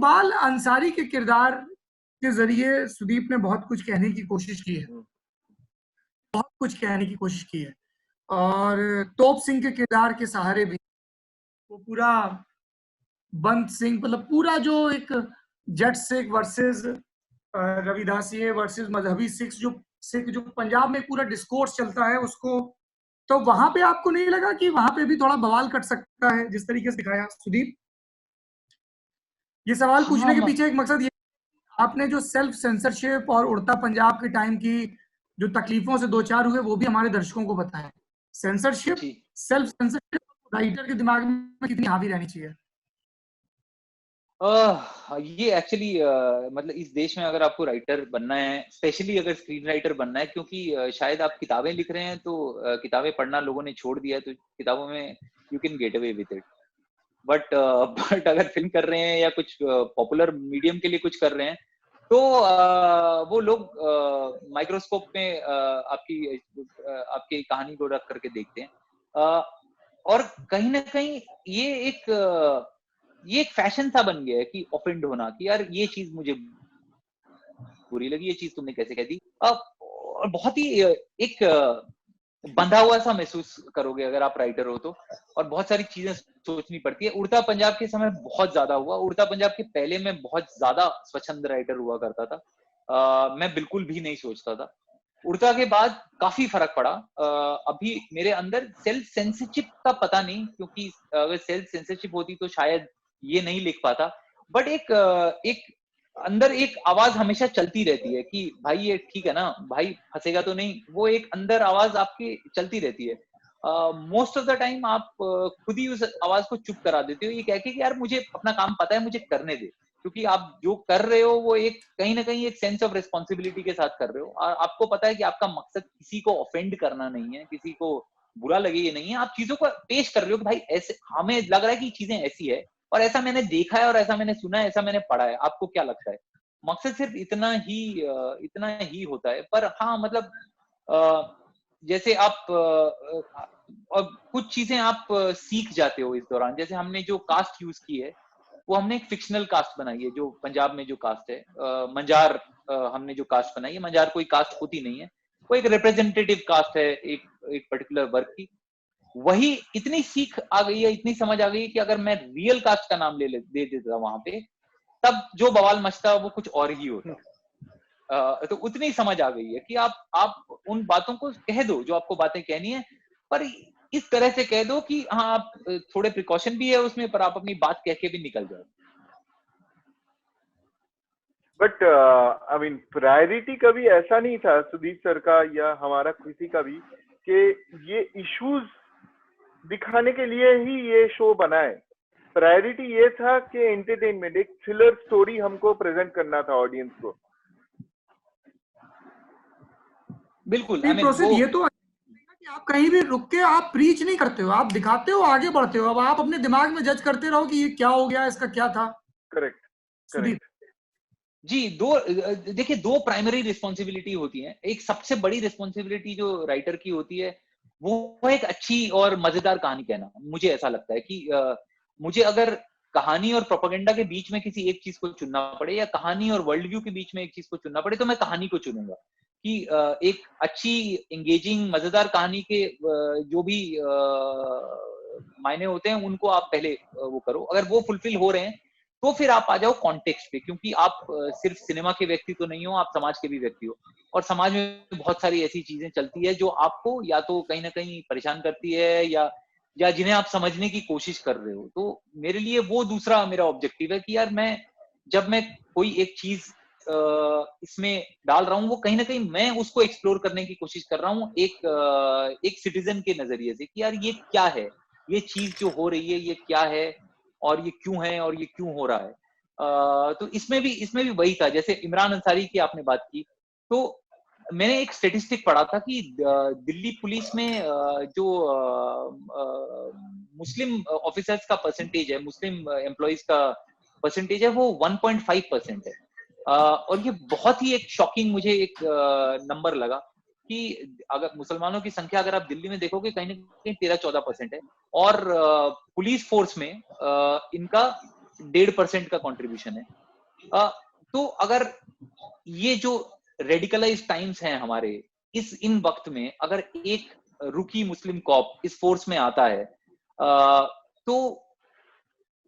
इकबाल अंसारी के किरदार के जरिए सुदीप ने बहुत कुछ कहने की कोशिश की है, बहुत कुछ कहने की कोशिश की है। और तोप सिंह के किरदार के सहारे भी वो पूरा बंद सिंह, मतलब पूरा जो एक जट सिख वर्सेस रविदासिये वर्सेस मजहबी सिख जो पंजाब में पूरा डिस्कोर्स चलता है उसको, तो वहां पे आपको नहीं लगा कि वहां पे भी थोड़ा बवाल कट सकता है जिस तरीके से दिखाया सुदीप? ये सवाल पूछने के हाँ, पीछे एक मकसद ये, आपने जो सेल्फ सेंसरशिप और उड़ता पंजाब के टाइम की जो तकलीफों से दो चार हुए वो भी हमारे दर्शकों को बताया। सेंसरशिप, जी। सेल्फ सेंसरशिप राइटर के दिमाग में कितनी हावी रहनी चाहिए? ये एक्चुअली मतलब इस देश में अगर आपको राइटर बनना है, स्पेशली अगर स्क्रीन राइटर बनना है, क्योंकि शायद आप किताबें लिख रहे हैं तो किताबें पढ़ना लोगों ने छोड़ दिया है, तो किताबों में you can get away with it. But but अगर फिल्म कर रहे हैं या कुछ पॉपुलर मीडियम के लिए कुछ कर रहे हैं, तो वो लोग माइक्रोस्कोप में आपकी कहानी को रख करके देखते हैं। और कहीं ना कहीं ये एक फैशन सा बन गया है कि ऑफेंड होना, कि यार ये चीज मुझे बुरी लगी, ये चीज तुमने कैसे कह दी। और बहुत ही एक बंधा हुआ सा महसूस करोगे अगर आप राइटर हो तो, और बहुत सारी चीजें सोचनी पड़ती है। उड़ता पंजाब के समय बहुत ज्यादा हुआ, उड़ता पंजाब के पहले मैं बहुत ज्यादा स्वच्छंद राइटर हुआ करता था। मैं बिल्कुल भी नहीं सोचता था। उड़ता के बाद काफी फर्क पड़ा। अभी मेरे अंदर सेल्फ सेंसरशिप का पता नहीं, क्योंकि अगर सेल्फ सेंसरशिप होती तो शायद ये नहीं लिख पाता। बट एक अंदर एक आवाज हमेशा चलती रहती है कि भाई ये ठीक है ना, भाई फंसेगा तो नहीं, वो एक अंदर आवाज आपकी चलती रहती है। मोस्ट ऑफ द टाइम आप खुद ही उस आवाज को चुप करा देते हो, ये कह के कि यार मुझे अपना काम पता है, मुझे करने दे। क्योंकि आप जो कर रहे हो वो एक कहीं ना कहीं एक सेंस ऑफ रिस्पॉन्सिबिलिटी के साथ कर रहे हो, और आपको पता है कि आपका मकसद किसी को ऑफेंड करना नहीं है, किसी को बुरा लगे ये नहीं है। आप चीजों को पेश कर रहे हो कि भाई ऐसे हमें लग रहा है कि चीजें ऐसी है, और ऐसा मैंने देखा है, और ऐसा मैंने सुना है, ऐसा मैंने पढ़ा है, आपको क्या लगता है? मकसद सिर्फ इतना ही होता है। पर हाँ, मतलब जैसे आप और कुछ चीजें आप सीख जाते हो इस दौरान। जैसे हमने जो कास्ट यूज की है, वो हमने एक फिक्शनल कास्ट बनाई है, जो पंजाब में जो कास्ट है मंजार। हमने जो कास्ट बनाई है, मंजार कोई कास्ट होती नहीं है, वो एक रिप्रेजेंटेटिव कास्ट है एक एक पर्टिकुलर वर्ग की। वही इतनी सीख आ गई है, इतनी समझ आ गई है कि अगर मैं रियल कास्ट का नाम दे देता वहां पे, तब जो बवाल मचता वो कुछ और ही होता। तो उतनी समझ आ गई है कि आप उन बातों को कह दो जो आपको बातें कहनी है, पर इस तरह से कह दो कि हाँ, आप थोड़े प्रिकॉशन भी है उसमें, पर आप अपनी बात कह के भी निकल जाओ। बट आई मीन प्रायोरिटी कभी ऐसा नहीं था सुदीप सर का या हमारा किसी का भी कि ये इश्यूज दिखाने के लिए ही ये शो बना है। प्रायोरिटी ये था कि एंटरटेनमेंट, एक थ्रिलर स्टोरी हमको प्रेजेंट करना था ऑडियंस को। बिल्कुल, नहीं प्रोसेस ये तो कि आप कहीं भी रुक के आप प्रीच नहीं करते हो, आप दिखाते हो, आगे बढ़ते हो। अब आप अपने दिमाग में जज करते रहो कि ये क्या हो गया, इसका क्या था। Correct, correct. जी, देखिए, दो प्राइमरी रिस्पॉन्सिबिलिटी होती हैं। एक सबसे बड़ी रिस्पॉन्सिबिलिटी जो राइटर की होती है, वो एक अच्छी और मजेदार कहानी कहना। मुझे ऐसा लगता है कि मुझे अगर कहानी और प्रोपेगेंडा के बीच में किसी एक चीज को चुनना पड़े, या कहानी और वर्ल्ड व्यू के बीच में एक चीज को चुनना पड़े, तो मैं कहानी को चुनूंगा। कि एक अच्छी एंगेजिंग मजेदार कहानी के जो भी मायने होते हैं, उनको आप पहले वो करो। अगर वो फुलफिल हो रहे हैं, तो फिर आप आ जाओ कॉन्टेक्स्ट पे, क्योंकि आप सिर्फ सिनेमा के व्यक्ति तो नहीं हो, आप समाज के भी व्यक्ति हो। और समाज में बहुत सारी ऐसी चीजें चलती है जो आपको या तो कहीं ना कहीं परेशान करती है, या जिन्हें आप समझने की कोशिश कर रहे हो। तो मेरे लिए वो दूसरा मेरा ऑब्जेक्टिव है कि यार जब मैं कोई एक चीज इसमें डाल रहा हूँ, वो कहीं ना कहीं मैं उसको एक्सप्लोर करने की कोशिश कर रहा हूँ एक सिटीजन के नजरिए से, कि यार ये क्या है, ये चीज जो हो रही है ये क्या है, और ये क्यों है, और ये क्यों हो रहा है। तो इसमें भी वही था। जैसे इमरान अंसारी की आपने बात की, तो मैंने एक स्टेटिस्टिक पढ़ा था कि दिल्ली पुलिस में जो मुस्लिम ऑफिसर्स का परसेंटेज है, मुस्लिम एम्प्लॉइज का परसेंटेज है, वो 1.5% है। और ये बहुत ही एक शॉकिंग मुझे एक नंबर लगा कि अगर मुसलमानों की संख्या अगर आप दिल्ली में देखोगे, कहीं ना कहीं 13-14% है, और पुलिस फोर्स में इनका 1.5% का कंट्रीब्यूशन है। तो अगर ये जो रेडिकलाइज टाइम्स हैं हमारे, इन वक्त में अगर एक रुकी मुस्लिम कॉप इस फोर्स में आता है, तो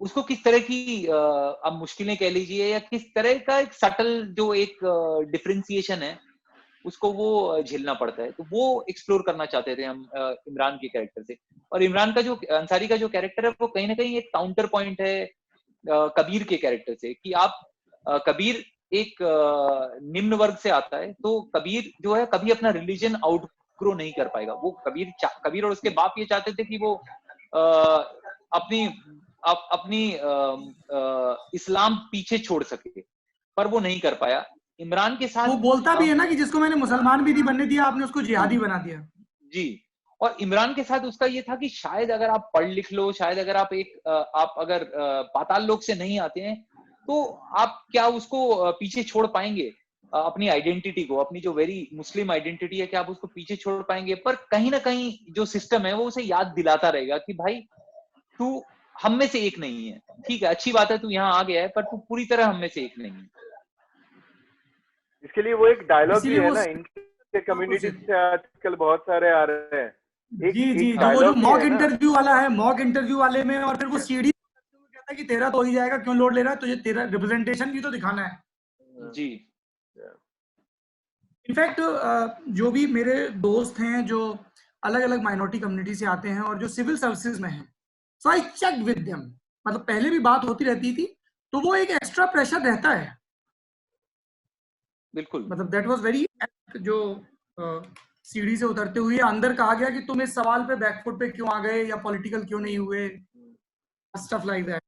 उसको किस तरह की आप मुश्किलें कह लीजिए या किस तरह का एक सटल जो एक डिफरेंशिएशन है उसको वो झेलना पड़ता है। तो वो एक्सप्लोर करना चाहते थे हम इमरान के कैरेक्टर से। और इमरान का जो अंसारी का जो कैरेक्टर है वो कहीं ना कहीं एक काउंटर पॉइंट है कबीर के कैरेक्टर से, कि आप कबीर एक निम्न वर्ग से आता है, तो कबीर जो है कभी अपना रिलीजन आउटग्रो नहीं कर पाएगा। वो कबीर और उसके बाप ये चाहते थे कि वो अपनी इस्लाम पीछे छोड़ सके, पर वो नहीं कर पाया। इमरान के साथ वो बोलता भी है ना कि जिसको मैंने मुसलमान भी नहीं बनने दिया, आपने उसको जिहादी बना दिया। जी। और इमरान के साथ उसका ये था कि शायद अगर आप पढ़ लिख लो, शायद अगर आप अगर पाताल लोक से नहीं आते हैं, तो आप क्या उसको पीछे छोड़ पाएंगे, अपनी आइडेंटिटी को, अपनी जो वेरी मुस्लिम आइडेंटिटी है, क्या आप उसको पीछे छोड़ पाएंगे? पर कहीं ना कहीं जो सिस्टम है वो उसे याद दिलाता रहेगा कि भाई तू हम में से एक नहीं है। ठीक है, अच्छी बात है तू यहाँ आ गया है, पर तू पूरी तरह हम में से एक नहीं है। इसके लिए वो एक डायलॉग भी है ना, इनके कम्युनिटी से आजकल बहुत सारे आ रहे हैं। जी, जो मॉक इंटरव्यू वाला है, मॉक इंटरव्यू वाले में, और फिर वो सीढ़ी कहता है कि तेरा तो हो ही जाएगा, क्यों लोड ले रहा है, तुझे तेरा रिप्रेजेंटेशन भी तो दिखाना है। जी। इनफैक्ट जो भी मेरे दोस्त हैं जो अलग अलग माइनॉरिटी कम्युनिटी से आते हैं और जो सिविल सर्विसेज में हैं, सो आई चेक विद देम, मतलब पहले भी बात होती रहती थी, तो वो एक एक्स्ट्रा प्रेशर रहता है। बिल्कुल, मतलब दैट वाज वेरी, जो सीढ़ी से उतरते हुए अंदर कहा गया कि तुम इस सवाल पे बैकफुट पे क्यों आ गए या पॉलिटिकल क्यों नहीं हुए, स्टफ लाइक दैट।